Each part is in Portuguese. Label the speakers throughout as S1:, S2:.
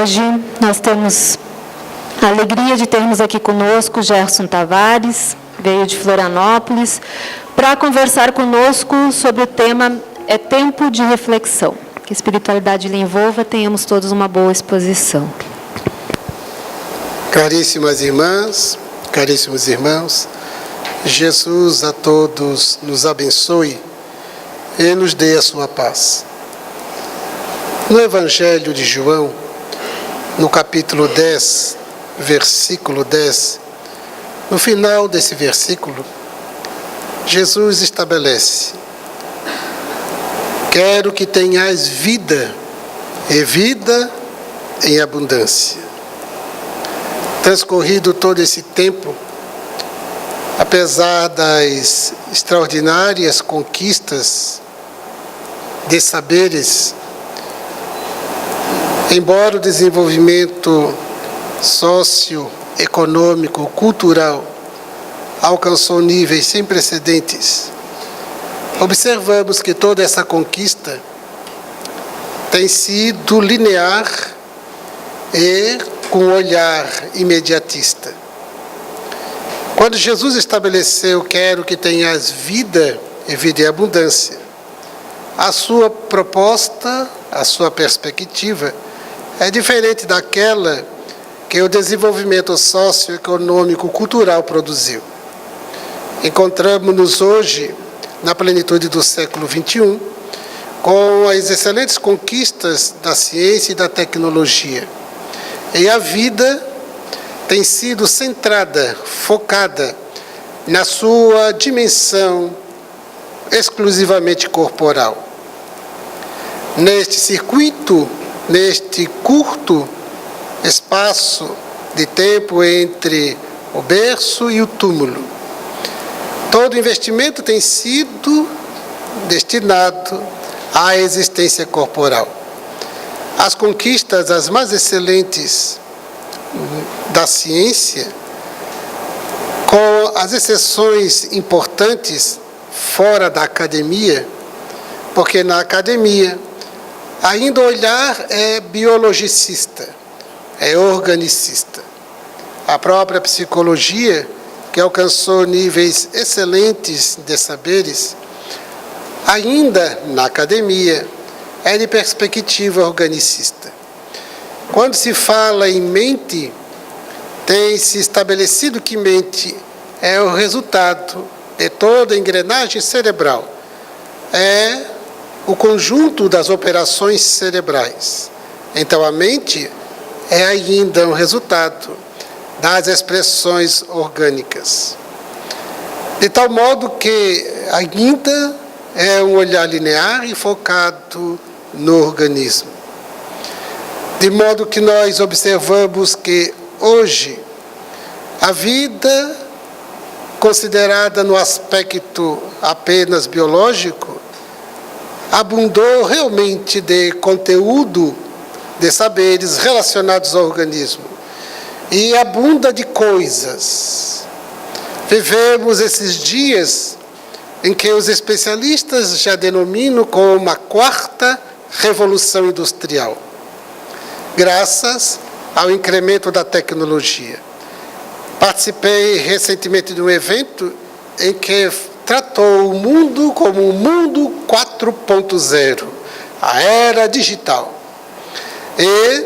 S1: Hoje nós temos a alegria de termos aqui conosco Gerson Tavares, veio de Florianópolis, para conversar conosco sobre o tema É Tempo de Reflexão. Que a espiritualidade lhe envolva, tenhamos todos uma boa exposição.
S2: Caríssimas irmãs, caríssimos irmãos, Jesus a todos nos abençoe e nos dê a sua paz. No Evangelho de João, no capítulo 10, versículo 10, no final desse versículo, Jesus estabelece: quero que tenhais vida, e vida em abundância. Transcorrido todo esse tempo, apesar das extraordinárias conquistas de saberes, embora o desenvolvimento socioeconômico, cultural alcançou níveis sem precedentes, observamos que toda essa conquista tem sido linear e com um olhar imediatista. Quando Jesus estabeleceu, quero que tenhas vida e vida em abundância, a sua proposta, a sua perspectiva é diferente daquela que o desenvolvimento socioeconômico cultural produziu. Encontramos-nos hoje, na plenitude do século XXI, com as excelentes conquistas da ciência e da tecnologia. E a vida tem sido centrada, focada na sua dimensão exclusivamente corporal. Neste circuito, neste curto espaço de tempo entre o berço e o túmulo, todo investimento tem sido destinado à existência corporal. As conquistas, as mais excelentes da ciência, com as exceções importantes fora da academia, porque na academia ainda o olhar é biologicista, é organicista. A própria psicologia, que alcançou níveis excelentes de saberes, ainda na academia é de perspectiva organicista. Quando se fala em mente, tem-se estabelecido que mente é o resultado de toda a engrenagem cerebral, é o conjunto das operações cerebrais. Então, a mente é ainda um resultado das expressões orgânicas. De tal modo que ainda é um olhar linear e focado no organismo. De modo que nós observamos que hoje a vida, considerada no aspecto apenas biológico, abundou realmente de conteúdo, de saberes relacionados ao organismo. E abunda de coisas. Vivemos esses dias em que os especialistas já denominam como uma quarta revolução industrial, graças ao incremento da tecnologia. Participei recentemente de um evento em que tratou o mundo como um mundo 4.0, a era digital. E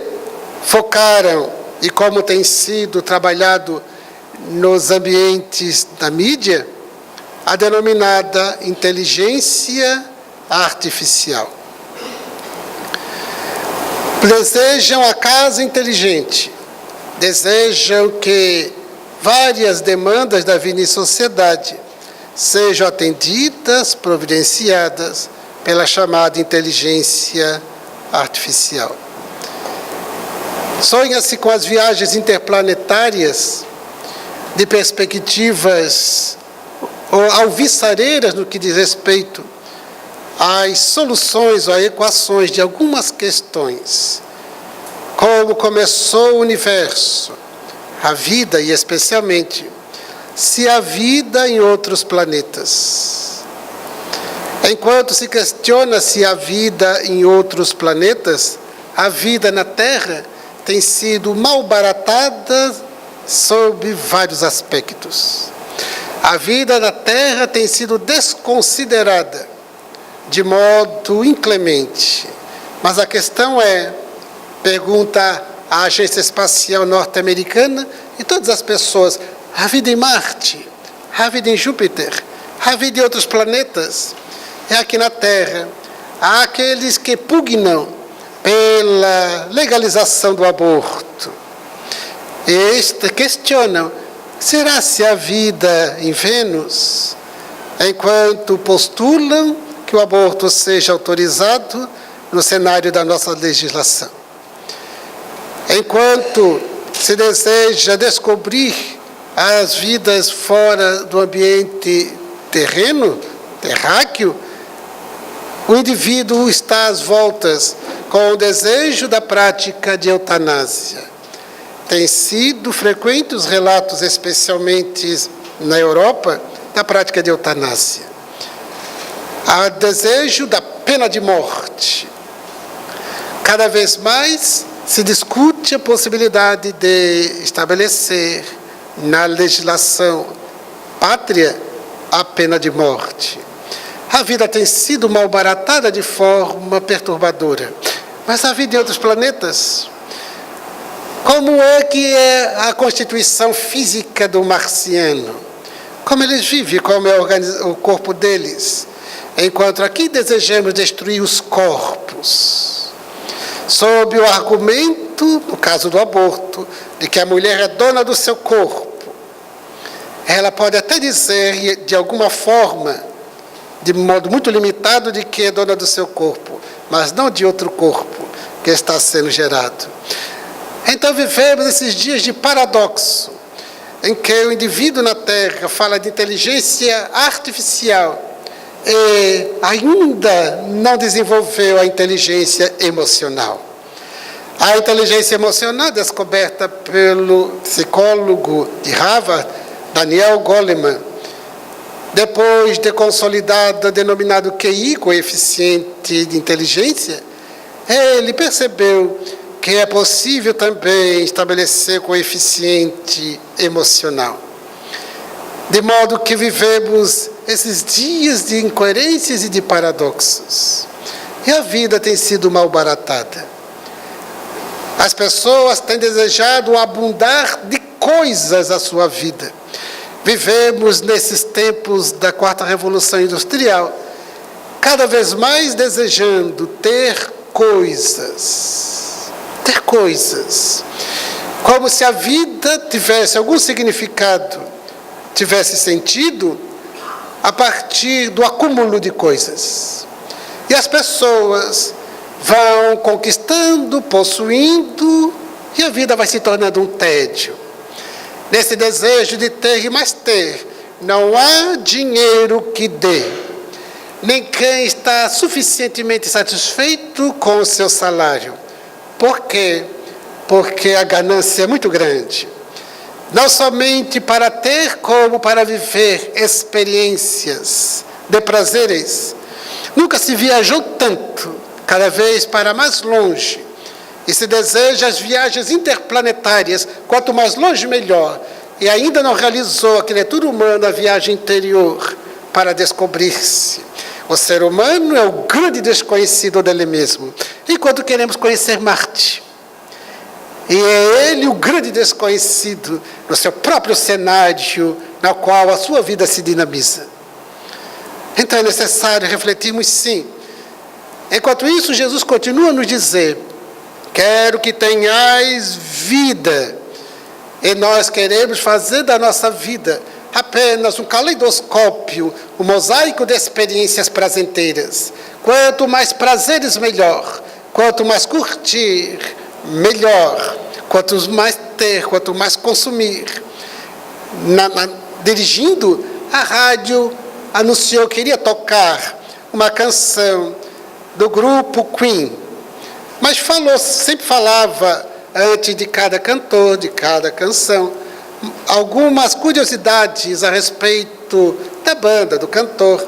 S2: focaram, e como tem sido trabalhado nos ambientes da mídia, a denominada inteligência artificial. Desejam a casa inteligente, desejam que várias demandas da vida em sociedade sejam atendidas, providenciadas pela chamada inteligência artificial. Sonha-se com as viagens interplanetárias de perspectivas alvissareiras no que diz respeito às soluções ou às equações de algumas questões. Como começou o universo, a vida e especialmente se há vida em outros planetas. Enquanto se questiona se há vida em outros planetas, a vida na Terra tem sido malbaratada sob vários aspectos. A vida na Terra tem sido desconsiderada de modo inclemente. Mas a questão é, pergunta a Agência Espacial Norte-Americana e todas as pessoas, há vida em Marte? Há vida em Júpiter? Há vida em outros planetas? É aqui na Terra. Há aqueles que pugnam pela legalização do aborto. Estes questionam, será se há vida em Vênus? Enquanto postulam que o aborto seja autorizado no cenário da nossa legislação. Enquanto se deseja descobrir as vidas fora do ambiente terráqueo, o indivíduo está às voltas com o desejo da prática de eutanásia. Tem sido frequentes os relatos, especialmente na Europa, da prática de eutanásia. Há desejo da pena de morte. Cada vez mais se discute a possibilidade de estabelecer na legislação pátria a pena de morte. A vida tem sido malbaratada de forma perturbadora. Mas a vida em outros planetas? Como é que é a constituição física do marciano? Como eles vivem? Como é o corpo deles? Enquanto aqui desejamos destruir os corpos, sob o argumento, no caso do aborto, de que a mulher é dona do seu corpo. Ela pode até dizer, de alguma forma, de modo muito limitado, de que é dona do seu corpo, mas não de outro corpo que está sendo gerado. Então vivemos esses dias de paradoxo, em que o indivíduo na Terra fala de inteligência artificial e ainda não desenvolveu a inteligência emocional. A inteligência emocional, descoberta pelo psicólogo de Harvard, Daniel Goleman, depois de consolidada, denominado QI, coeficiente de inteligência, ele percebeu que é possível também estabelecer coeficiente emocional. De modo que vivemos esses dias de incoerências e de paradoxos. E a vida tem sido malbaratada. As pessoas têm desejado abundar de coisas à sua vida. Vivemos nesses tempos da quarta revolução industrial, cada vez mais desejando ter coisas. Ter coisas. Como se a vida tivesse algum significado, tivesse sentido, a partir do acúmulo de coisas. E as pessoas vão conquistando, possuindo, e a vida vai se tornando um tédio. Nesse desejo de ter e mais ter, não há dinheiro que dê. Nem quem está suficientemente satisfeito com o seu salário. Por quê? Porque a ganância é muito grande. Não somente para ter, como para viver experiências de prazeres. Nunca se viajou tanto, cada vez para mais longe. E se deseja as viagens interplanetárias, quanto mais longe, melhor. E ainda não realizou a criatura humana a viagem interior para descobrir-se. O ser humano é o grande desconhecido dele mesmo, enquanto queremos conhecer Marte. E é ele o grande desconhecido no seu próprio cenário, na qual a sua vida se dinamiza. Então é necessário refletirmos sim. Enquanto isso, Jesus continua a nos dizer, quero que tenhais vida. E nós queremos fazer da nossa vida apenas um caleidoscópio, um mosaico de experiências prazenteiras. Quanto mais prazeres, melhor. Quanto mais curtir, melhor. Quanto mais ter, quanto mais consumir. Dirigindo, a rádio anunciou que iria tocar uma canção do grupo Queen. Mas sempre falava, antes de cada cantor, de cada canção, algumas curiosidades a respeito da banda, do cantor.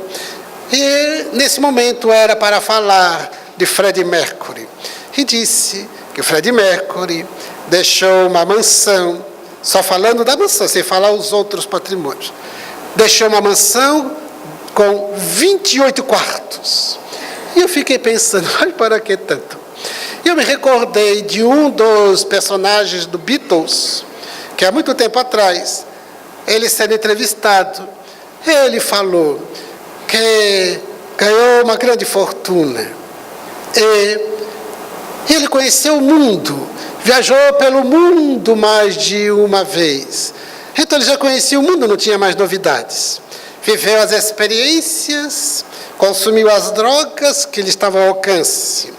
S2: E, nesse momento, era para falar de Freddie Mercury. E disse que Freddie Mercury deixou uma mansão, só falando da mansão, sem falar os outros patrimônios. Deixou uma mansão com 28 quartos. E eu fiquei pensando, ai, para que tanto? E eu me recordei de um dos personagens do Beatles, que há muito tempo atrás, ele sendo entrevistado, ele falou que ganhou uma grande fortuna. E ele conheceu o mundo, viajou pelo mundo mais de uma vez. Então ele já conhecia o mundo, não tinha mais novidades. Viveu as experiências, consumiu as drogas que lhe estavam ao alcance.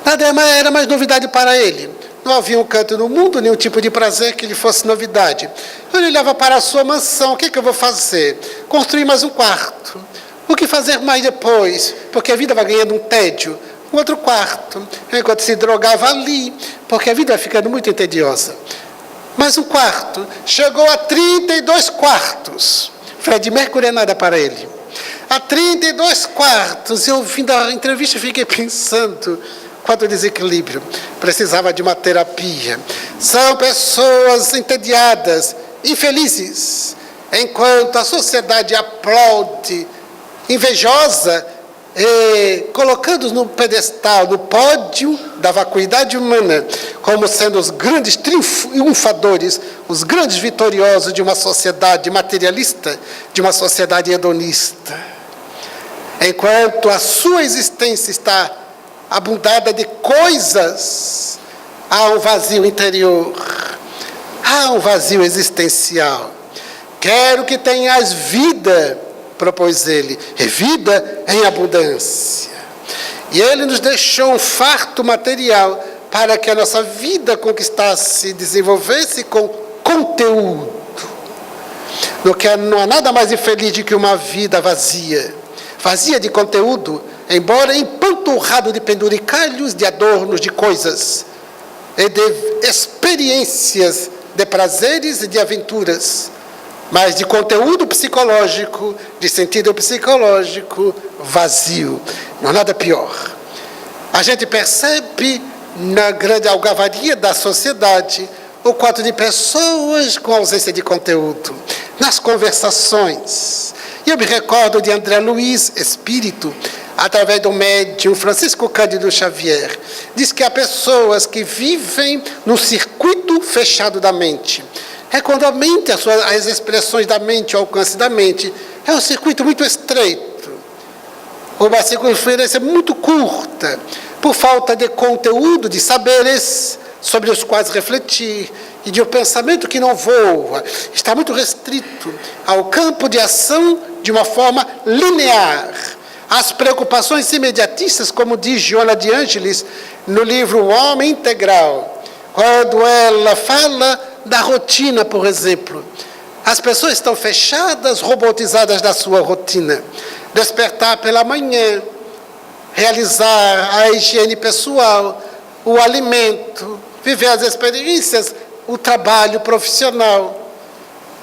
S2: Nada era mais novidade para ele. Não havia um canto no mundo, nenhum tipo de prazer que lhe fosse novidade. Ele olhava para a sua mansão, o que eu vou fazer? Construir mais um quarto. O que fazer mais depois? Porque a vida vai ganhando um tédio. Um outro quarto, enquanto se drogava ali, porque a vida vai ficando muito entediosa. Mais um quarto, chegou a 32 quartos. Fred Mercury é nada para ele. A 32 quartos, eu ouvindo a entrevista, fiquei pensando, quanto desequilíbrio, precisava de uma terapia. São pessoas entediadas, infelizes, enquanto a sociedade aplaude, invejosa, colocando-os no pedestal, no pódio da vacuidade humana, como sendo os grandes triunfadores, os grandes vitoriosos de uma sociedade materialista, de uma sociedade hedonista. Enquanto a sua existência está abundada de coisas, há um vazio interior, há um vazio existencial. Quero que tenhas vida, propôs ele, e vida em abundância. E ele nos deixou um farto material para que a nossa vida conquistasse e desenvolvesse com conteúdo. Não há nada mais infeliz do que uma vida vazia, vazia de conteúdo, embora empanturrado de penduricalhos, de adornos, de coisas, e de experiências, de prazeres e de aventuras, mas de conteúdo psicológico, de sentido psicológico vazio. Não há nada pior. A gente percebe na grande algavaria da sociedade o quadro de pessoas com ausência de conteúdo, nas conversações. E eu me recordo de André Luiz, espírito, através do médium Francisco Cândido Xavier, diz que há pessoas que vivem num circuito fechado da mente. É quando a mente, as expressões da mente, o alcance da mente, é um circuito muito estreito. Uma circunferência muito curta, por falta de conteúdo, de saberes sobre os quais refletir, e de um pensamento que não voa, está muito restrito ao campo de ação de uma forma linear. As preocupações imediatistas, como diz Joana de Ângeles no livro O Homem Integral, quando ela fala da rotina, por exemplo. As pessoas estão fechadas, robotizadas da sua rotina. Despertar pela manhã, realizar a higiene pessoal, o alimento, viver as experiências, o trabalho profissional.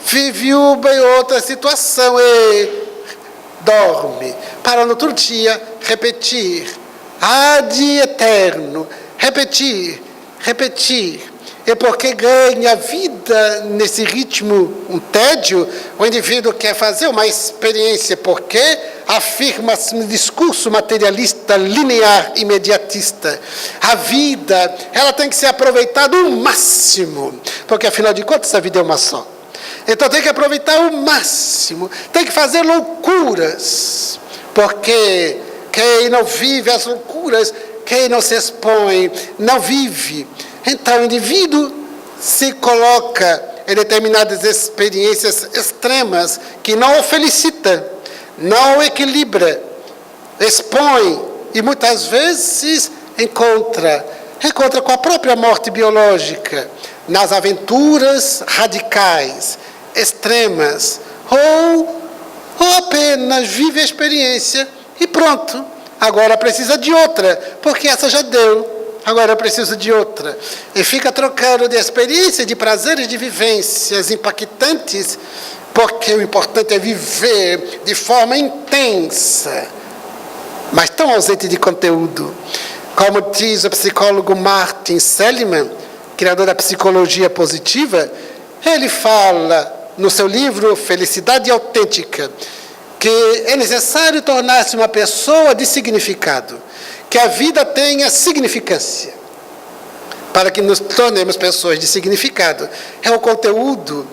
S2: Vive uma e outra situação e dorme. Para no outro dia repetir. Ad eterno. Repetir, repetir. E porque ganha vida nesse ritmo, um tédio, o indivíduo quer fazer uma experiência, porque afirma-se no discurso materialista, linear, imediatista. A vida, ela tem que ser aproveitada ao máximo, porque afinal de contas a vida é uma só. Então tem que aproveitar ao máximo, tem que fazer loucuras, porque quem não vive as loucuras, quem não se expõe, não vive. Então o indivíduo se coloca em determinadas experiências extremas que não o felicita, não o equilibra, expõe e muitas vezes encontra com a própria morte biológica, nas aventuras radicais, extremas, ou apenas vive a experiência e pronto, agora precisa de outra, porque essa já deu. Agora eu preciso de outra. E fica trocando de experiência, de prazeres, de vivências impactantes, porque o importante é viver de forma intensa, mas tão ausente de conteúdo. Como diz o psicólogo Martin Seligman, criador da psicologia positiva, ele fala no seu livro Felicidade Autêntica que é necessário tornar-se uma pessoa de significado, que a vida tenha significância. Para que nos tornemos pessoas de significado, é o conteúdo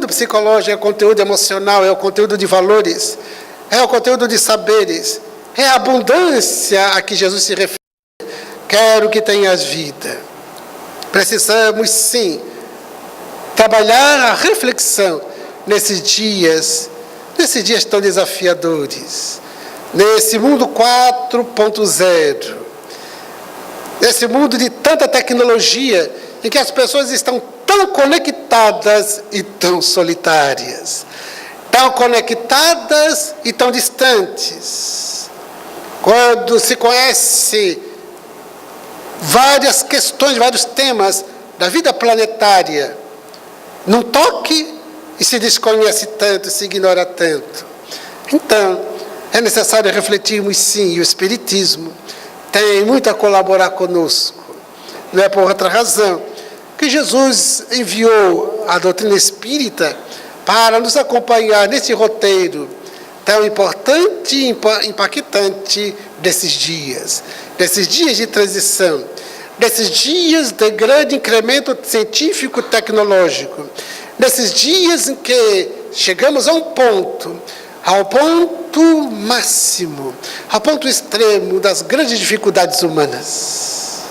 S2: psicológico, é o conteúdo emocional, é o conteúdo de valores, é o conteúdo de saberes, é a abundância a que Jesus se refere. Quero que tenhas vida. Precisamos, sim, trabalhar a reflexão nesses dias tão desafiadores, nesse mundo 4.0, nesse mundo de tanta tecnologia, em que as pessoas estão tão conectadas e tão solitárias, tão conectadas e tão distantes. Quando se conhece várias questões, vários temas da vida planetária, num toque, e se desconhece tanto, se ignora tanto. Então, é necessário refletirmos sim, e o Espiritismo tem muito a colaborar conosco. Não é por outra razão que Jesus enviou a doutrina espírita para nos acompanhar nesse roteiro tão importante e impactante desses dias de transição, desses dias de grande incremento científico tecnológico, desses dias em que chegamos ao ponto máximo, ao ponto extremo das grandes dificuldades humanas.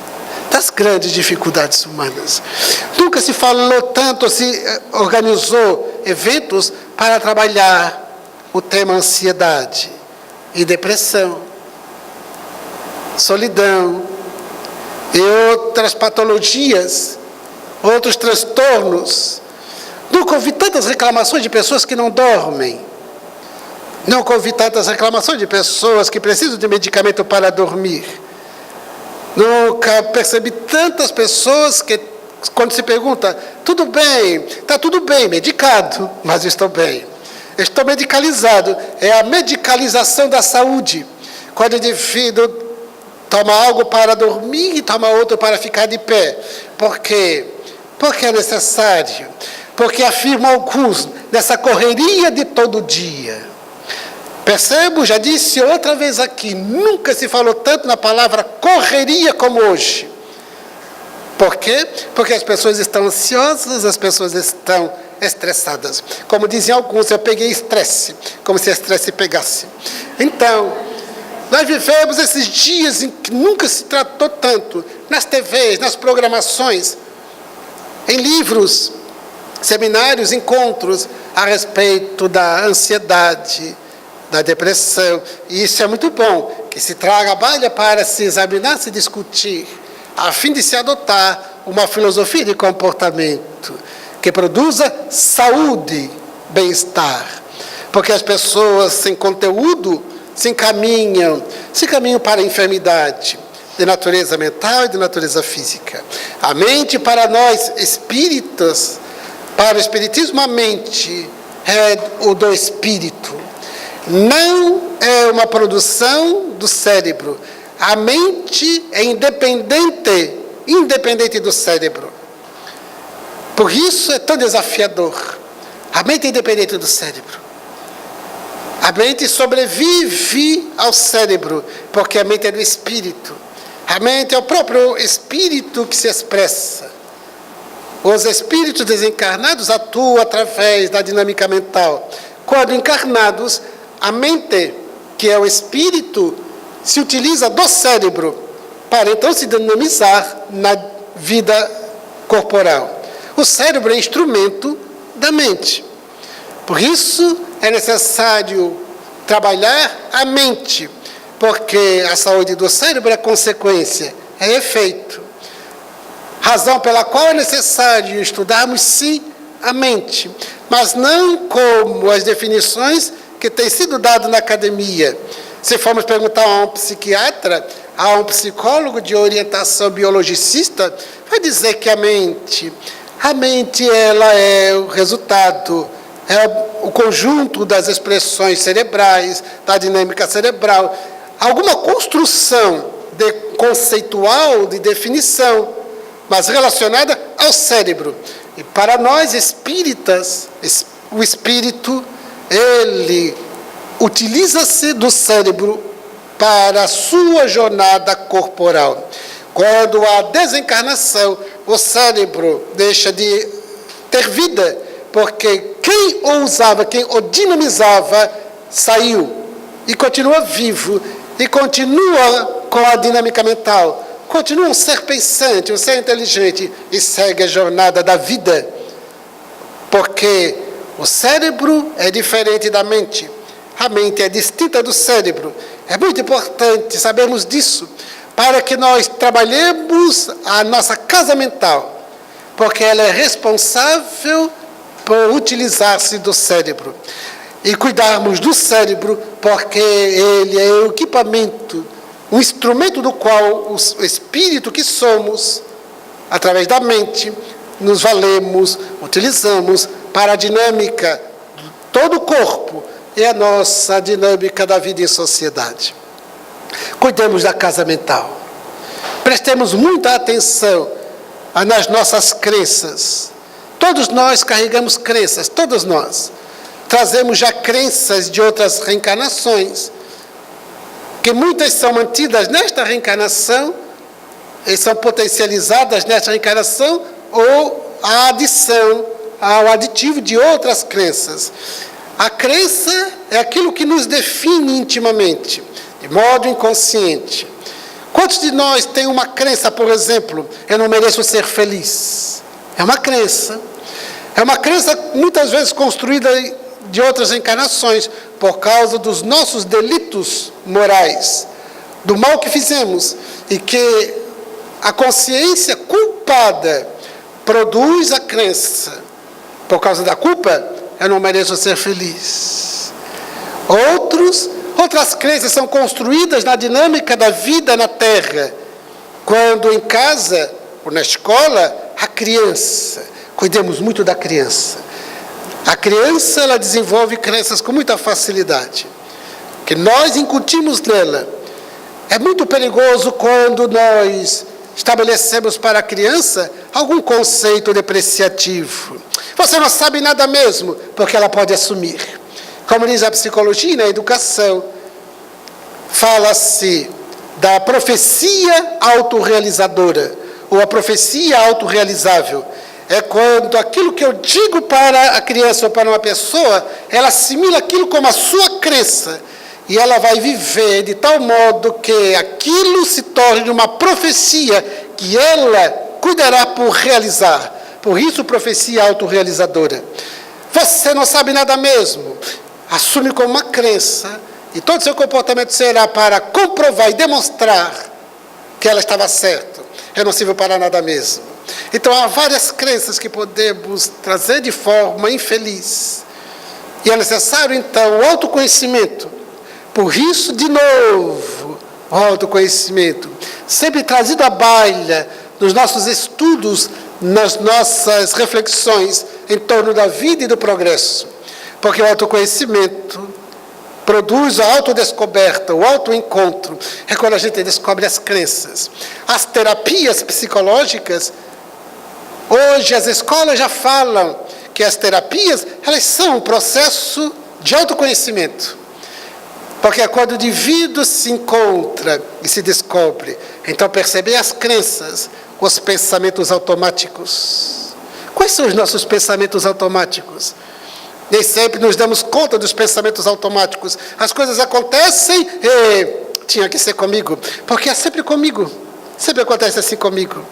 S2: Nunca se falou tanto, se organizou eventos para trabalhar o tema ansiedade e depressão, solidão e outras patologias, outros transtornos. Nunca ouvi tantas reclamações de pessoas que não dormem. Nunca ouvi tantas reclamações de pessoas que precisam de medicamento para dormir. Nunca percebi tantas pessoas que, quando se pergunta, tudo bem, está tudo bem, medicado, mas estou bem. Estou medicalizado. É a medicalização da saúde. Quando o indivíduo toma algo para dormir e toma outro para ficar de pé. Por quê? Porque é necessário. Porque afirmam alguns, nessa correria de todo dia. Percebo, já disse outra vez aqui, nunca se falou tanto na palavra correria como hoje. Por quê? Porque as pessoas estão ansiosas, as pessoas estão estressadas. Como diziam alguns, eu peguei estresse, como se estresse pegasse. Então, nós vivemos esses dias em que nunca se tratou tanto, nas TVs, nas programações, em livros, seminários, encontros, a respeito da ansiedade, da depressão. E isso é muito bom, que se trabalha para se examinar, se discutir, a fim de se adotar uma filosofia de comportamento que produza saúde, bem-estar. Porque as pessoas sem conteúdo se encaminham para a enfermidade de natureza mental e de natureza física. A mente, para nós espíritas, para o espiritismo, a mente é o do espírito. Não é uma produção do cérebro. A mente é independente do cérebro. Por isso é tão desafiador. A mente é independente do cérebro. A mente sobrevive ao cérebro, porque a mente é do espírito. A mente é o próprio espírito que se expressa. Os espíritos desencarnados atuam através da dinâmica mental. Quando encarnados, a mente, que é o espírito, se utiliza do cérebro para então se dinamizar na vida corporal. O cérebro é instrumento da mente. Por isso é necessário trabalhar a mente, porque a saúde do cérebro é consequência, é efeito. Razão pela qual é necessário estudarmos, sim, a mente, mas não como as definições que têm sido dadas na academia. Se formos perguntar a um psiquiatra, a um psicólogo de orientação biologicista, vai dizer que a mente ela é o resultado, é o conjunto das expressões cerebrais, da dinâmica cerebral, alguma construção conceitual de definição mas relacionada ao cérebro. E para nós espíritas, o espírito, ele utiliza-se do cérebro para a sua jornada corporal. Quando há desencarnação, o cérebro deixa de ter vida, porque quem o usava, quem o dinamizava, saiu e continua vivo e continua com a dinâmica mental. Continua um ser pensante, um ser inteligente e segue a jornada da vida. Porque o cérebro é diferente da mente. A mente é distinta do cérebro. É muito importante sabermos disso para que nós trabalhemos a nossa casa mental, porque ela é responsável por utilizar-se do cérebro. E cuidarmos do cérebro, porque ele é o equipamento, o instrumento do qual o espírito que somos, através da mente, nos valemos, utilizamos para a dinâmica de todo o corpo e a nossa dinâmica da vida em sociedade. Cuidemos da casa mental. Prestemos muita atenção nas nossas crenças. Todos nós carregamos crenças, todos nós. Trazemos já crenças de outras reencarnações, que muitas são mantidas nesta reencarnação e são potencializadas nesta reencarnação, ou a adição ao aditivo de outras crenças. A crença é aquilo que nos define intimamente, de modo inconsciente. Quantos de nós têm uma crença, por exemplo, eu não mereço ser feliz? É uma crença. É uma crença muitas vezes construída de outras encarnações, por causa dos nossos delitos morais, do mal que fizemos, e que a consciência culpada produz a crença. Por causa da culpa, eu não mereço ser feliz. Outras crenças são construídas na dinâmica da vida na Terra. Quando em casa ou na escola, a criança, cuidemos muito da criança. A criança, ela desenvolve crenças com muita facilidade, que nós incutimos nela. É muito perigoso quando nós estabelecemos para a criança algum conceito depreciativo. Você não sabe nada mesmo, porque ela pode assumir. Como diz a psicologia e na educação, fala-se da profecia autorrealizadora, ou a profecia autorrealizável. É quando aquilo que eu digo para a criança ou para uma pessoa, ela assimila aquilo como a sua crença. E ela vai viver de tal modo que aquilo se torne uma profecia que ela cuidará por realizar. Por isso, profecia autorrealizadora. Você não sabe nada mesmo. Assume como uma crença. E todo seu comportamento será para comprovar e demonstrar que ela estava certa. Eu não sirvo para nada mesmo. Então, há várias crenças que podemos trazer de forma infeliz. E é necessário, então, o autoconhecimento. Por isso, de novo, o autoconhecimento. Sempre trazido à baila nos nossos estudos, nas nossas reflexões em torno da vida e do progresso. Porque o autoconhecimento produz a autodescoberta, o autoencontro. É quando a gente descobre as crenças. As terapias psicológicas, hoje as escolas já falam que as terapias, elas são um processo de autoconhecimento. Porque é quando o indivíduo se encontra e se descobre, então perceber as crenças, os pensamentos automáticos. Quais são os nossos pensamentos automáticos? Nem sempre nos damos conta dos pensamentos automáticos. As coisas acontecem e tinha que ser comigo, porque é sempre comigo. Sempre acontece assim comigo.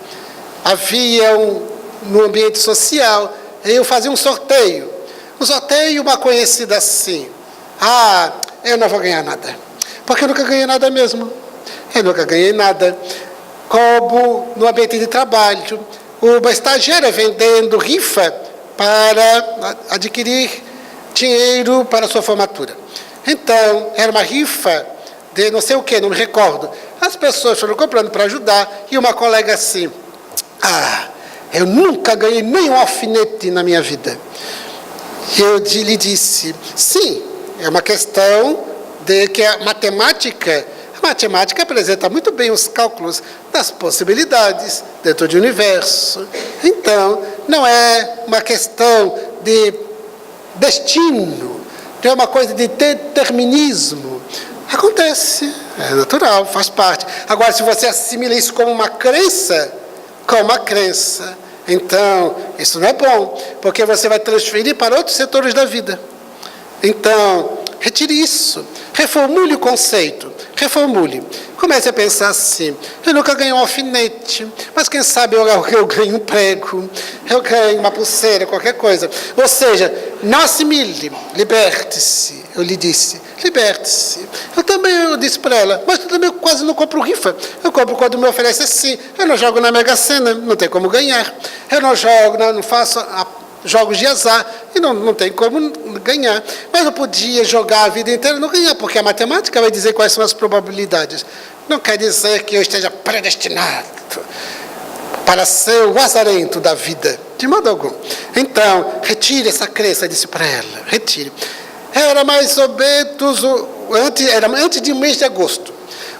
S2: Havia no ambiente social, eu fazia um sorteio. Um sorteio, uma conhecida assim. Eu não vou ganhar nada. Porque eu nunca ganhei nada mesmo. Eu nunca ganhei nada. Como no ambiente de trabalho, uma estagiária vendendo rifa para adquirir dinheiro para a sua formatura. Então, era uma rifa de não sei o que, não me recordo. As pessoas foram comprando para ajudar, e uma colega assim, eu nunca ganhei nem um alfinete na minha vida. Eu lhe disse, sim, é uma questão de que a matemática, A matemática apresenta muito bem os cálculos das possibilidades dentro do universo. Então, não é uma questão de destino, não é uma coisa de determinismo. Acontece, é natural, faz parte. Agora, se você assimila isso como uma crença, então, isso não é bom, porque você vai transferir para outros setores da vida. Então, retire isso, reformule o conceito, reformule. Comece a pensar assim: eu nunca ganhei um alfinete, mas quem sabe eu ganho um prego, eu ganho uma pulseira, qualquer coisa. Ou seja, não assimile, liberte-se. Eu lhe disse, liberte-se. Eu disse para ela, mas eu também quase não compro rifa. Eu compro quando me oferece assim. Eu não jogo na Mega Sena, não tem como ganhar. Eu não jogo, não faço jogos de azar e não tem como ganhar. Mas eu podia jogar a vida inteira e não ganhar, porque a matemática vai dizer quais são as probabilidades. Não quer dizer que eu esteja predestinado para ser o azarento da vida, de modo algum. Então, retire essa crença, disse para ela, retire. Era mais ou menos antes de mês de agosto.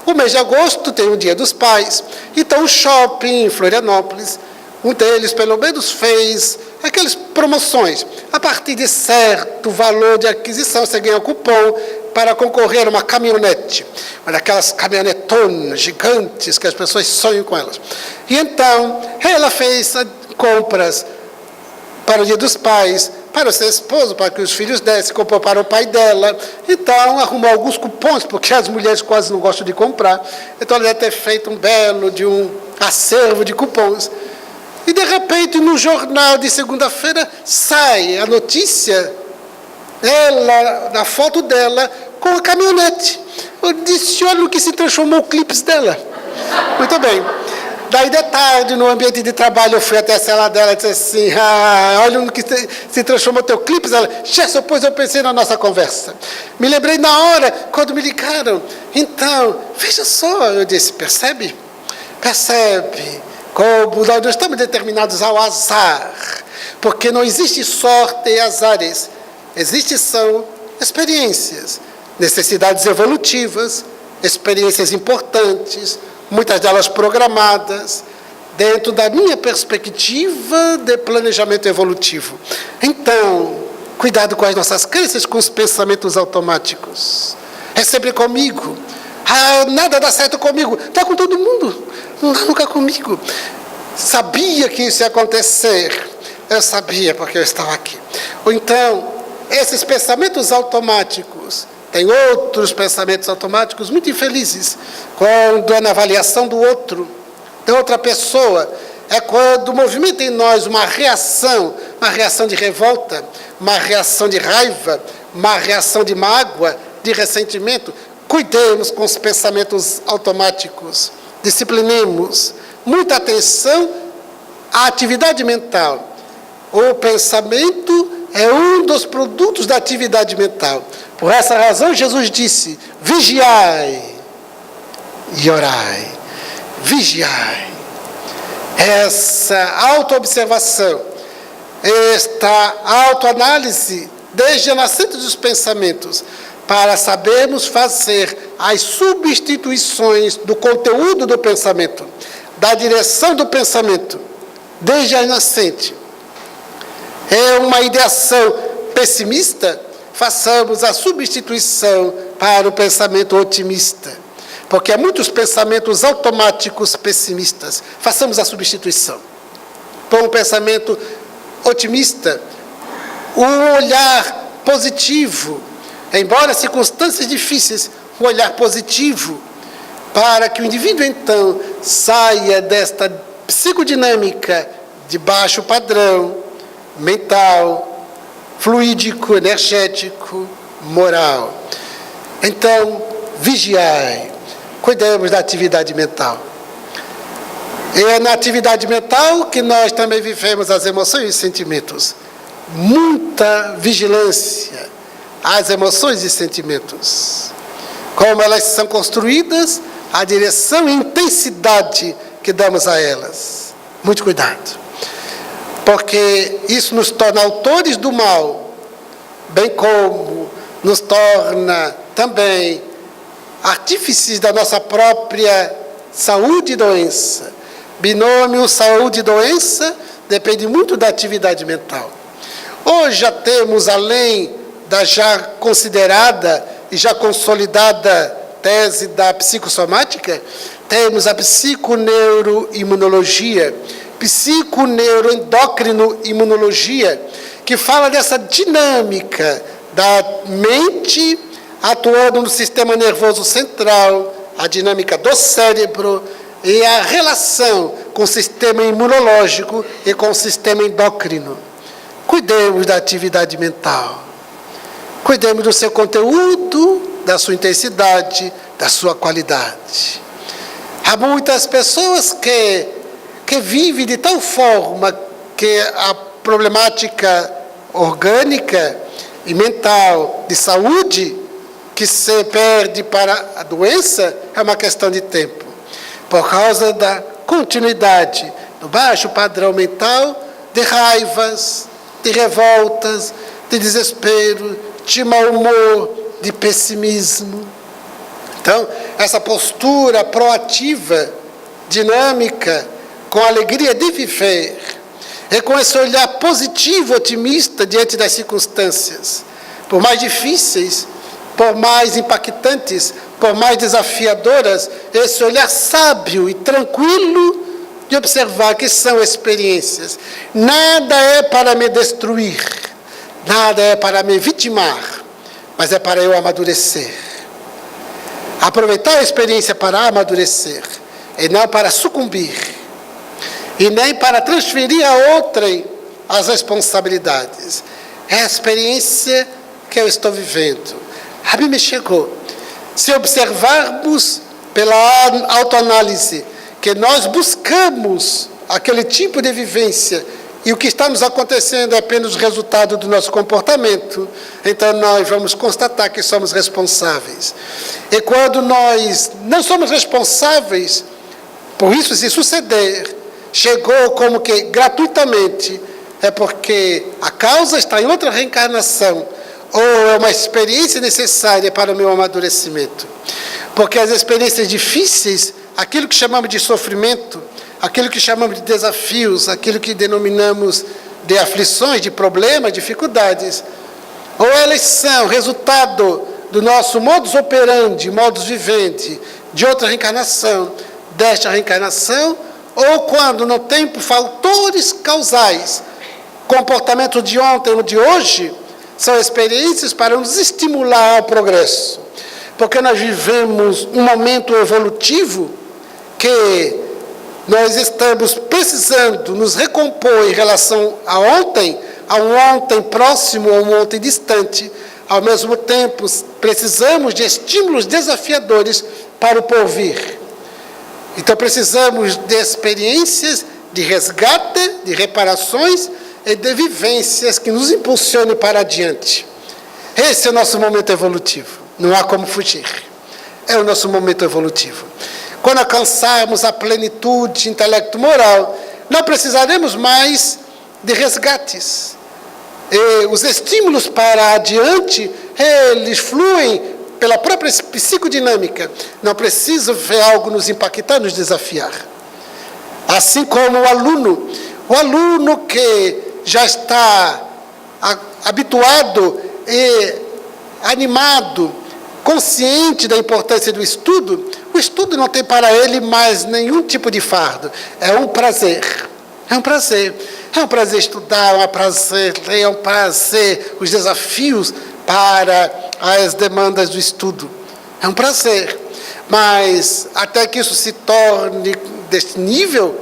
S2: O mês de agosto tem o Dia dos Pais, então o shopping em Florianópolis, um deles pelo menos fez aquelas promoções. A partir de certo valor de aquisição, você ganha cupom para concorrer a uma caminhonete, uma daquelas caminhonetonas gigantes que as pessoas sonham com elas. E então, ela fez compras para o Dia dos Pais, para o seu esposo, para que os filhos dessem, comprou para o pai dela. Então, arrumou alguns cupons, porque as mulheres quase não gostam de comprar. Então, ela deve ter feito um acervo de cupons. E, de repente, no jornal de segunda-feira, sai a notícia, na foto dela, com a caminhonete. Eu disse, olha no que se transformou o clipes dela. Muito bem. Daí, de tarde, no ambiente de trabalho, eu fui até a cela dela e disse assim, olha no que se transformou teu clipes. Ela, depois eu pensei na nossa conversa. Me lembrei na hora, quando me ligaram. Então, veja só, eu disse, percebe? Como nós não estamos determinados ao azar, porque não existe sorte e azares, são experiências, necessidades evolutivas, experiências importantes, muitas delas programadas, dentro da minha perspectiva de planejamento evolutivo. Então, cuidado com as nossas crenças, com os pensamentos automáticos. É sempre comigo. Nada dá certo comigo. Dá com todo mundo. Não dá nunca comigo. Sabia que isso ia acontecer. Eu sabia porque eu estava aqui. Ou então, esses pensamentos automáticos, tem outros pensamentos automáticos muito infelizes, quando é na avaliação do outro, da outra pessoa, é quando movimenta em nós uma reação de revolta, uma reação de raiva, uma reação de mágoa, de ressentimento. Cuidemos com os pensamentos automáticos, disciplinemos, muita atenção à atividade mental. O pensamento é um dos produtos da atividade mental. Por essa razão, Jesus disse, vigiai e orai. Vigiai. Essa autoobservação, esta autoanálise, desde a nascente dos pensamentos, para sabermos fazer as substituições do conteúdo do pensamento, da direção do pensamento, desde a nascente. É uma ideação pessimista, façamos a substituição para o pensamento otimista. Porque há muitos pensamentos automáticos pessimistas. Façamos a substituição. Por um pensamento otimista, um olhar positivo, embora circunstâncias difíceis, um olhar positivo, para que o indivíduo, então, saia desta psicodinâmica de baixo padrão, mental, fluídico, energético, moral. Então, vigiai, cuidemos da atividade mental. É na atividade mental que nós também vivemos as emoções e sentimentos. Muita vigilância às emoções e sentimentos. Como elas são construídas, a direção e intensidade que damos a elas. Muito cuidado. Porque isso nos torna autores do mal, bem como nos torna também artífices da nossa própria saúde e doença. Binômio saúde e doença depende muito da atividade mental. Hoje já temos, além da já considerada e já consolidada tese da psicossomática, temos a psiconeuroimunologia, psiconeuroendocrinoimunologia, que fala dessa dinâmica da mente atuando no sistema nervoso central, a dinâmica do cérebro e a relação com o sistema imunológico e com o sistema endócrino. Cuidemos da atividade mental. Cuidemos do seu conteúdo, da sua intensidade, da sua qualidade. Há muitas pessoas que vivem de tal forma que a problemática orgânica e mental de saúde que se perde para a doença é uma questão de tempo. Por causa da continuidade do baixo padrão mental, de raivas, de revoltas, de desespero, de mau humor, de pessimismo. Então, essa postura proativa, dinâmica, com alegria de viver, e com esse olhar positivo, otimista diante das circunstâncias, por mais difíceis, por mais impactantes, por mais desafiadoras, esse olhar sábio e tranquilo de observar que são experiências. Nada é para me destruir, nada é para me vitimar, mas é para eu amadurecer. Aproveitar a experiência para amadurecer, e não para sucumbir, e nem para transferir a outrem as responsabilidades. É a experiência que eu estou vivendo. A mim me chegou. Se observarmos pela autoanálise que nós buscamos aquele tipo de vivência e o que está nos acontecendo é apenas o resultado do nosso comportamento, então nós vamos constatar que somos responsáveis. E quando nós não somos responsáveis por isso se suceder, chegou como que gratuitamente, é porque a causa está em outra reencarnação, ou é uma experiência necessária para o meu amadurecimento. Porque as experiências difíceis, aquilo que chamamos de sofrimento, aquilo que chamamos de desafios, aquilo que denominamos de aflições, de problemas, dificuldades, ou elas são resultado do nosso modus operandi, modus vivendi, de outra reencarnação, desta reencarnação, ou quando no tempo fatores causais, comportamento de ontem ou de hoje, são experiências para nos estimular ao progresso. Porque nós vivemos um momento evolutivo que nós estamos precisando nos recompor em relação a ontem, a um ontem próximo, a um ontem distante. Ao mesmo tempo, precisamos de estímulos desafiadores para o porvir. Então, precisamos de experiências de resgate, de reparações e de vivências que nos impulsionem para adiante. Esse é o nosso momento evolutivo. Não há como fugir. É o nosso momento evolutivo. Quando alcançarmos a plenitude intelecto-moral, não precisaremos mais de resgates. E os estímulos para adiante, eles fluem pela própria psicodinâmica. Não preciso ver algo nos impactar, nos desafiar. Assim como o aluno que já está habituado e animado, consciente da importância do estudo, o estudo não tem para ele mais nenhum tipo de fardo. É um prazer. É um prazer. É um prazer estudar, é um prazer ler, é um prazer os desafios para as demandas do estudo. É um prazer. Mas até que isso se torne deste nível,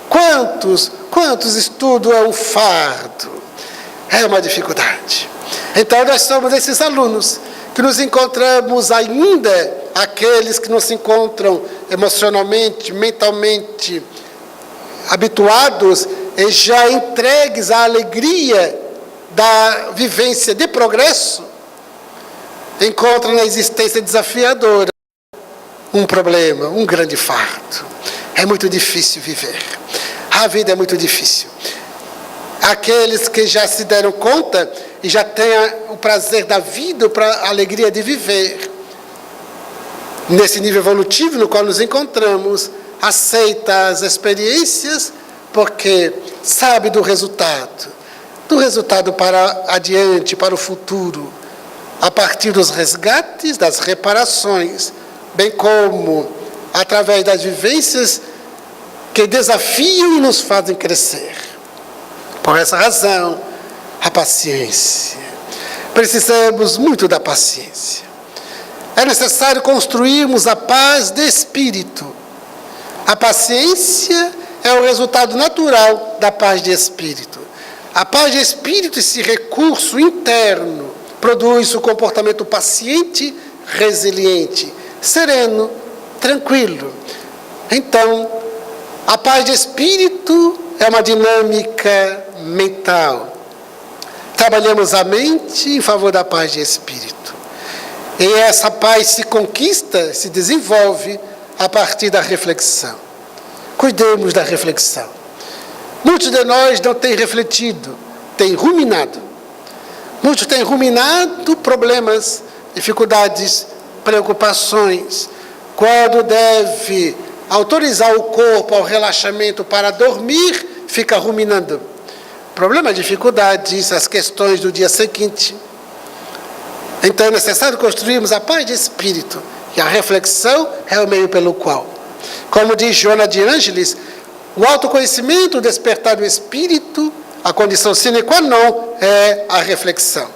S2: quantos estudos é um fardo? É uma dificuldade. Então nós somos esses alunos que nos encontramos ainda, aqueles que não se encontram emocionalmente, mentalmente habituados e já entregues à alegria da vivência de progresso, encontram na existência desafiadora um problema, um grande fardo. É muito difícil viver. A vida é muito difícil. Aqueles que já se deram conta e já têm o prazer da vida, a alegria de viver, nesse nível evolutivo no qual nos encontramos, aceita as experiências porque sabe do resultado para adiante, para o futuro, a partir dos resgates, das reparações, bem como através das vivências que desafiam e nos fazem crescer. Por essa razão, a paciência. Precisamos muito da paciência. É necessário construirmos a paz de espírito. A paciência é o resultado natural da paz de espírito. A paz de espírito, esse recurso interno, produz o comportamento paciente, resiliente, sereno, tranquilo. Então, a paz de espírito é uma dinâmica mental. Trabalhamos a mente em favor da paz de espírito. E essa paz se conquista, se desenvolve a partir da reflexão. Cuidemos da reflexão. Muitos de nós não têm refletido, têm ruminado. Muitos têm ruminado problemas, dificuldades, preocupações. Quando deve autorizar o corpo ao relaxamento para dormir, fica ruminando. Problemas, dificuldades, as questões do dia seguinte. Então é necessário construirmos a paz de espírito. E a reflexão é o meio pelo qual. Como diz Joana de Ângeles, o autoconhecimento, o despertar do espírito, a condição sine qua non é a reflexão.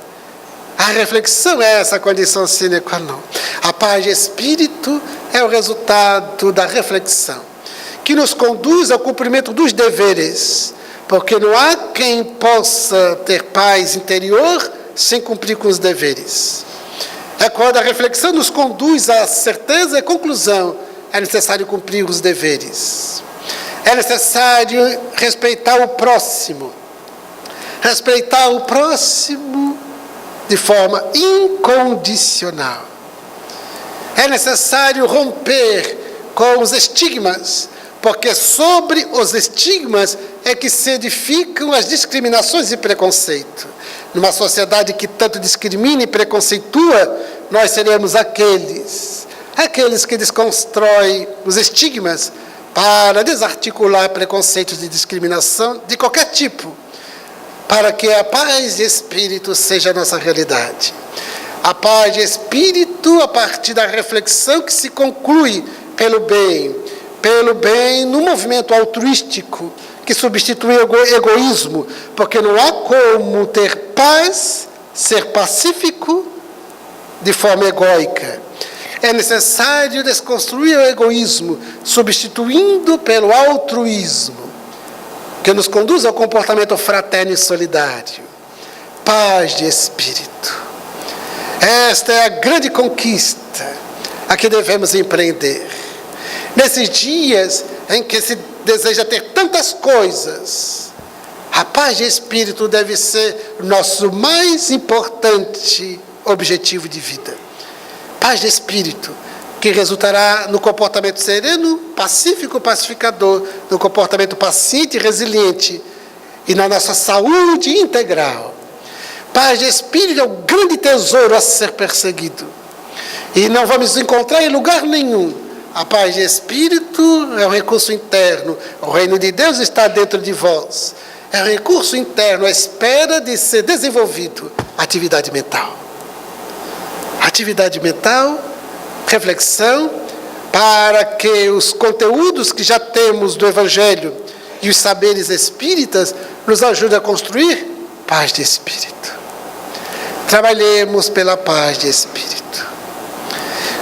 S2: A reflexão é essa condição sine qua non. A paz de espírito é o resultado da reflexão, que nos conduz ao cumprimento dos deveres, porque não há quem possa ter paz interior sem cumprir com os deveres. É quando a reflexão nos conduz à certeza e conclusão, é necessário cumprir os deveres. É necessário respeitar o próximo. Respeitar o próximo de forma incondicional. É necessário romper com os estigmas, porque sobre os estigmas é que se edificam as discriminações e preconceito. Numa sociedade que tanto discrimina e preconceitua, nós seremos aqueles que desconstroem os estigmas para desarticular preconceitos de discriminação de qualquer tipo, para que a paz de espírito seja a nossa realidade. A paz de espírito a partir da reflexão que se conclui pelo bem no movimento altruístico, que substitui o egoísmo, porque não há como ter paz, ser pacífico de forma egóica. É necessário desconstruir o egoísmo, substituindo pelo altruísmo, que nos conduz ao comportamento fraterno e solidário. Paz de espírito. Esta é a grande conquista a que devemos empreender. Nesses dias em que se deseja ter tantas coisas, a paz de espírito deve ser o nosso mais importante objetivo de vida. Paz de espírito, que resultará no comportamento sereno, pacífico, pacificador, no comportamento paciente e resiliente e na nossa saúde integral. Paz de espírito é o grande tesouro a ser perseguido. E não vamos encontrar em lugar nenhum. A paz de espírito é um recurso interno. O reino de Deus está dentro de vós. É um recurso interno à espera de ser desenvolvido. Atividade mental. Atividade mental, reflexão, para que os conteúdos que já temos do Evangelho e os saberes espíritas nos ajudem a construir paz de espírito. Trabalhemos pela paz de espírito.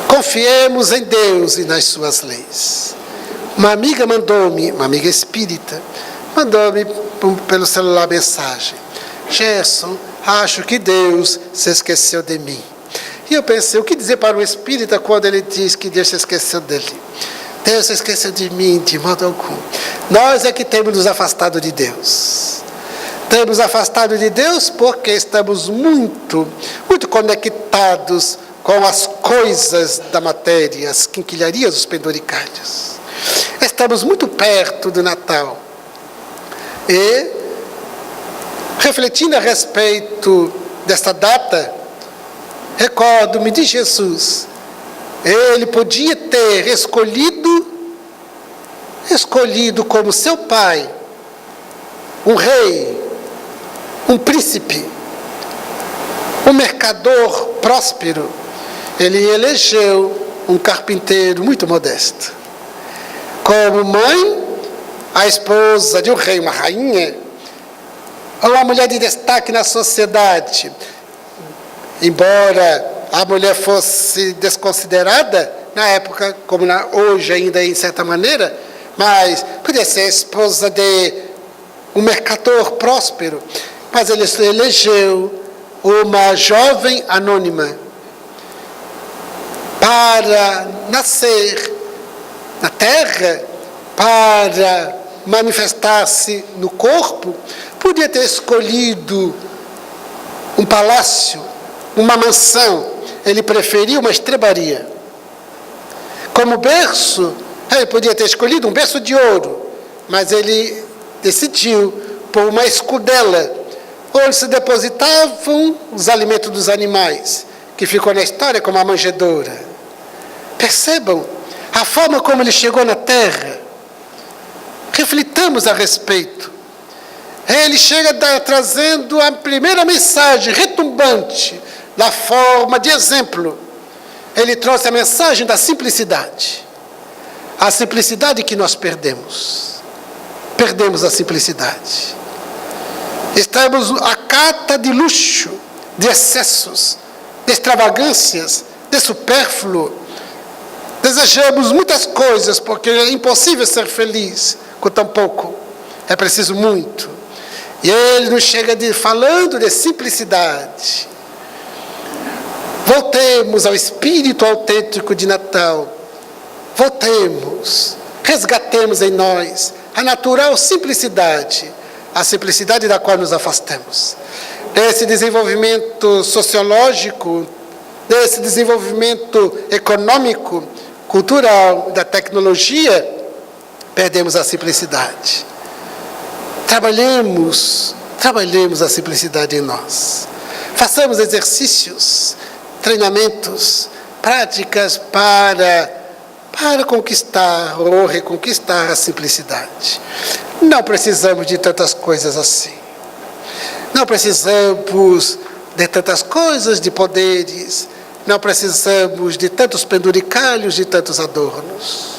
S2: Confiemos em Deus e nas suas leis. Uma amiga espírita, mandou-me pelo celular mensagem: Gerson, acho que Deus se esqueceu de mim. E eu pensei, o que dizer para o espírita quando ele diz que Deus se esqueceu dele? Deus se esqueceu de mim de modo algum. Nós é que temos nos afastado de Deus. Temos afastado de Deus porque estamos muito conectados com as coisas da matéria, as quinquilharias, os penduricalhos. Estamos muito perto do Natal. E, refletindo a respeito desta data, recordo-me de Jesus, Ele podia ter escolhido como seu pai um rei, um príncipe, um mercador próspero. Ele elegeu um carpinteiro muito modesto. Como mãe, a esposa de um rei, uma rainha, ou uma mulher de destaque na sociedade. Embora a mulher fosse desconsiderada na época, como hoje ainda em certa maneira, mas podia ser a esposa de um mercador próspero. Mas ele elegeu uma jovem anônima para nascer na terra, para manifestar-se no corpo. Podia ter escolhido um palácio, uma mansão. Ele preferiu uma estrebaria. Como berço, ele podia ter escolhido um berço de ouro, mas ele decidiu por uma escudela, onde se depositavam os alimentos dos animais, que ficou na história como a manjedoura. Percebam a forma como ele chegou na terra. Reflitamos a respeito. Ele chega trazendo a primeira mensagem retumbante, na forma de exemplo. Ele trouxe a mensagem da simplicidade. A simplicidade que nós perdemos. Perdemos a simplicidade. Estamos à cata de luxo, de excessos, de extravagâncias, de supérfluo. Desejamos muitas coisas, porque é impossível ser feliz com tão pouco. É preciso muito. E ele nos chega falando de simplicidade. Voltemos ao espírito autêntico de Natal. Voltemos, resgatemos em nós a natural simplicidade, a simplicidade da qual nos afastamos. Desse desenvolvimento sociológico, desse desenvolvimento econômico, cultural, da tecnologia, perdemos a simplicidade. Trabalhemos a simplicidade em nós. Façamos exercícios, treinamentos, práticas para conquistar ou reconquistar a simplicidade. Não precisamos de tantas coisas assim. Não precisamos de tantas coisas, de poderes. Não precisamos de tantos penduricalhos, de tantos adornos.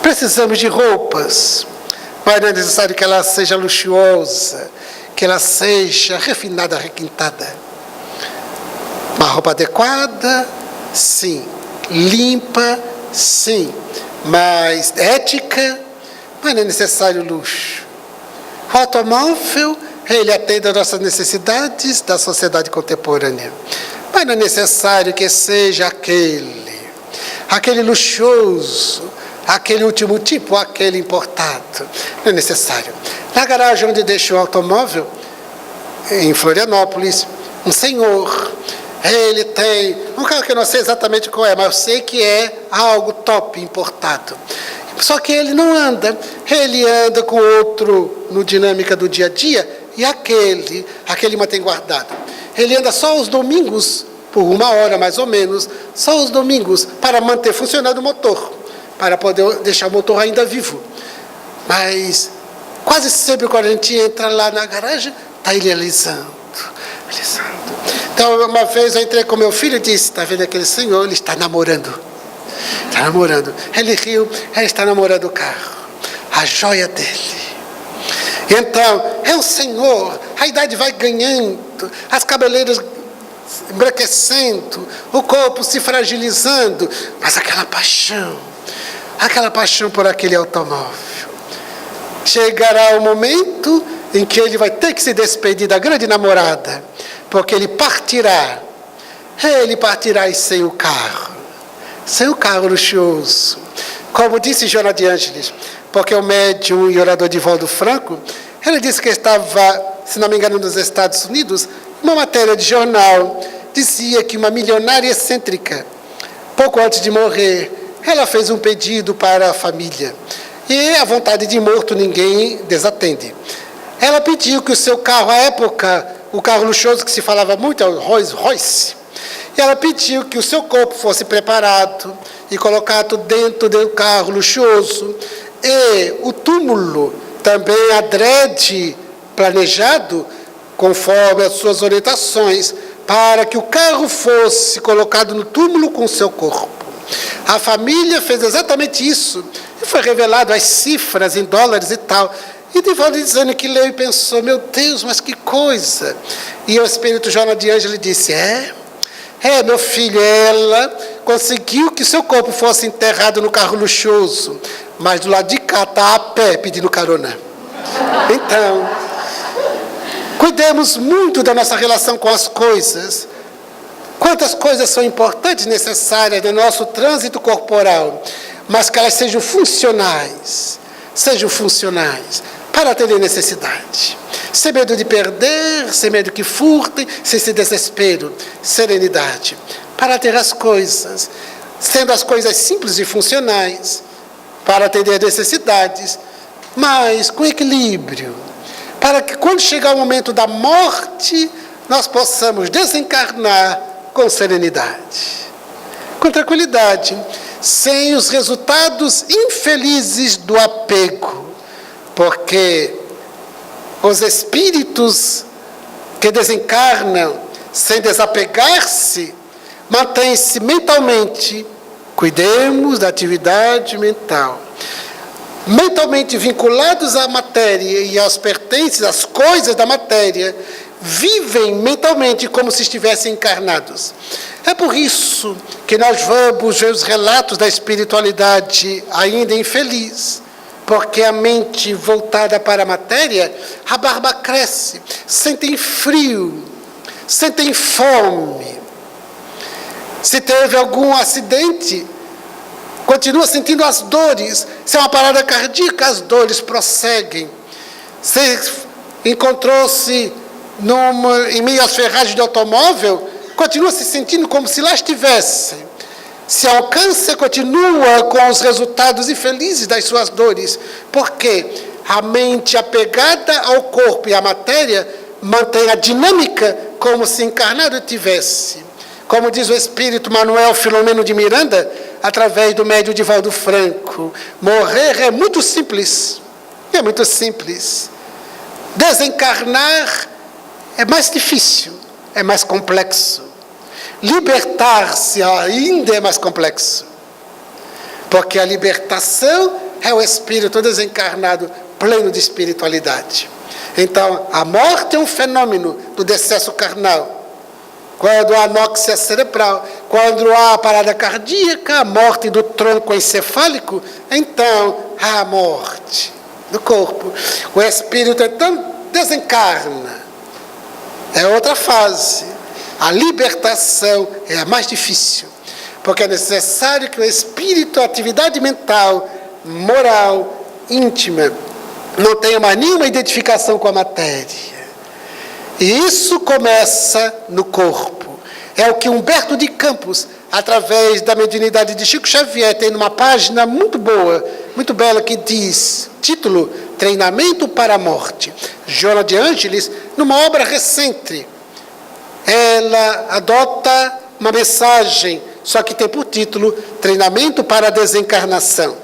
S2: Precisamos de roupas, mas não é necessário que ela seja luxuosa, que ela seja refinada, requintada. Uma roupa adequada, sim. Limpa, sim. Mas ética, mas não é necessário luxo. O automóvel, ele atende às nossas necessidades da sociedade contemporânea. Mas não é necessário que seja aquele luxuoso, aquele último tipo, aquele importado. Não é necessário. Na garagem onde deixo o automóvel, em Florianópolis, um senhor, ele tem um carro que eu não sei exatamente qual é, mas eu sei que é algo top, importado. Só que ele não anda, ele anda com outro no dinâmica do dia a dia, e aquele mantém guardado. Ele anda só os domingos, por 1 hora mais ou menos, só os domingos, para manter funcionando o motor, para poder deixar o motor ainda vivo. Mas quase sempre quando a gente entra lá na garagem, está ele alisando. Então, uma vez eu entrei com meu filho e disse, está vendo aquele senhor, ele está namorando. Está namorando. Ele riu, ele está namorando o carro. A joia dele. Então, é um senhor, a idade vai ganhando, as cabeleiras embranquecendo, o corpo se fragilizando, mas aquela paixão por aquele automóvel. Chegará o momento em que ele vai ter que se despedir da grande namorada, porque ele partirá e sem o carro luxuoso. Como disse Joana de Ângeles, porque o médium e orador Divaldo Franco, ele disse que estava, se não me engano, nos Estados Unidos, uma matéria de jornal dizia que uma milionária excêntrica, pouco antes de morrer, ela fez um pedido para a família. E a vontade de morto ninguém desatende. Ela pediu que o seu carro, à época, o carro luxuoso que se falava muito, é o Rolls Royce, E ela pediu que o seu corpo fosse preparado e colocado dentro de um carro luxuoso, e o túmulo também adrede planejado, conforme as suas orientações, para que o carro fosse colocado no túmulo com o seu corpo. A família fez exatamente isso, e foi revelado as cifras em dólares e tal. E Divaldo dizendo que leu e pensou, meu Deus, mas que coisa. E o espírito Joana de Ângeles disse, meu filho, ela conseguiu que seu corpo fosse enterrado no carro luxuoso, mas do lado de cá está a pé pedindo carona. Então, cuidemos muito da nossa relação com as coisas. Quantas coisas são importantes, necessárias no nosso trânsito corporal, mas que elas sejam funcionais para atender necessidade. Sem medo de perder, sem medo que furtem, sem esse desespero, serenidade, para ter as coisas, sendo as coisas simples e funcionais, para atender necessidades, mas com equilíbrio, para que quando chegar o momento da morte, nós possamos desencarnar com serenidade, com tranquilidade, sem os resultados infelizes do apego, porque os espíritos que desencarnam sem desapegar-se, mantêm-se mentalmente, cuidemos da atividade mental, mentalmente vinculados à matéria e aos pertences, às coisas da matéria, vivem mentalmente como se estivessem encarnados. É por isso que nós vamos ver os relatos da espiritualidade ainda infeliz, porque a mente voltada para a matéria, a barba cresce, sentem frio, sentem fome. Se teve algum acidente, continua sentindo as dores. Se é uma parada cardíaca, as dores prosseguem. Se encontrou-se em meio às ferragens de automóvel, continua se sentindo como se lá estivesse. Se é um câncer, continua com os resultados infelizes das suas dores, porque a mente apegada ao corpo e à matéria mantém a dinâmica como se encarnado tivesse. Como diz o espírito Manuel Filomeno de Miranda, através do médium Divaldo Franco, morrer é muito simples. É muito simples. Desencarnar é mais difícil, é mais complexo. Libertar-se ainda é mais complexo. Porque a libertação é o espírito desencarnado pleno de espiritualidade. Então, a morte é um fenômeno do decesso carnal. Quando há anóxia cerebral, quando há parada cardíaca, a morte do tronco encefálico, então há a morte do corpo. O espírito então desencarna. É outra fase. A libertação é a mais difícil, porque é necessário que o espírito, a atividade mental, moral, íntima, não tenha mais nenhuma identificação com a matéria. E isso começa no corpo. É o que Humberto de Campos, através da mediunidade de Chico Xavier, tem numa página muito boa, muito bela, que diz, título, Treinamento para a Morte. Joana de Ângeles, numa obra recente, ela adota uma mensagem, só que tem por título Treinamento para a Desencarnação.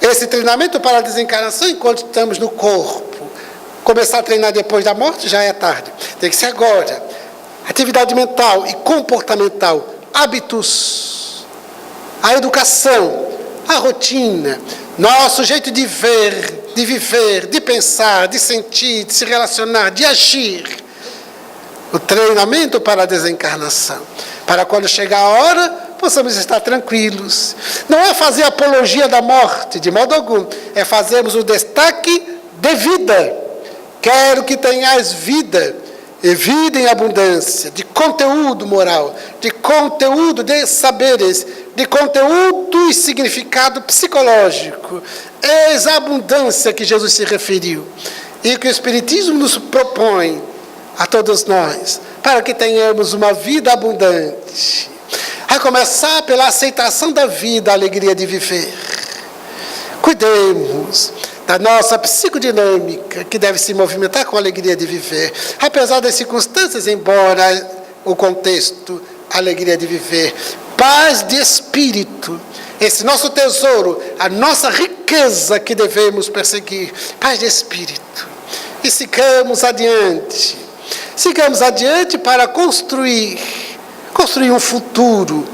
S2: Esse treinamento para a desencarnação, enquanto estamos no corpo, começar a treinar depois da morte já é tarde. Tem que ser agora. Atividade mental e comportamental, hábitos, a educação, a rotina, nosso jeito de ver, de viver, de pensar, de sentir, de se relacionar, de agir. O treinamento para a desencarnação. Para quando chegar a hora, possamos estar tranquilos. Não é fazer apologia da morte, de modo algum. É fazermos o destaque de vida. Quero que tenhais vida, e vida em abundância, de conteúdo moral, de conteúdo de saberes, de conteúdo e significado psicológico. Eis a abundância que Jesus se referiu, e que o Espiritismo nos propõe a todos nós, para que tenhamos uma vida abundante. A começar pela aceitação da vida, a alegria de viver. Cuidemos da nossa psicodinâmica, que deve se movimentar com a alegria de viver. Apesar das circunstâncias, embora o contexto alegria de viver, paz de espírito, esse nosso tesouro, a nossa riqueza que devemos perseguir, paz de espírito. E sigamos adiante para construir um futuro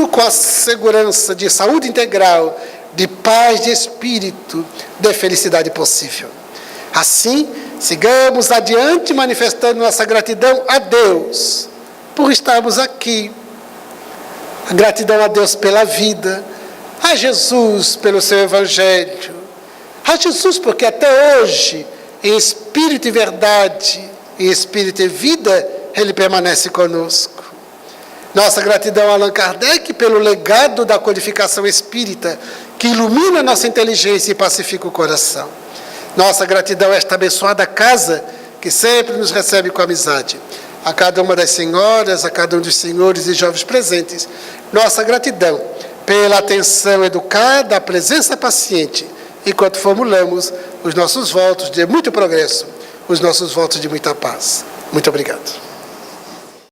S2: com a segurança de saúde integral, de paz de espírito, de felicidade possível. Assim, sigamos adiante manifestando nossa gratidão a Deus por estarmos aqui. A gratidão a Deus pela vida, a Jesus pelo seu Evangelho, a Jesus porque até hoje, em espírito e verdade, em espírito e vida, Ele permanece conosco. Nossa gratidão a Allan Kardec pelo legado da codificação espírita, que ilumina nossa inteligência e pacifica o coração. Nossa gratidão a esta abençoada casa, que sempre nos recebe com amizade. A cada uma das senhoras, a cada um dos senhores e jovens presentes, nossa gratidão pela atenção educada, a presença paciente, enquanto formulamos os nossos votos de muito progresso, os nossos votos de muita paz. Muito obrigado.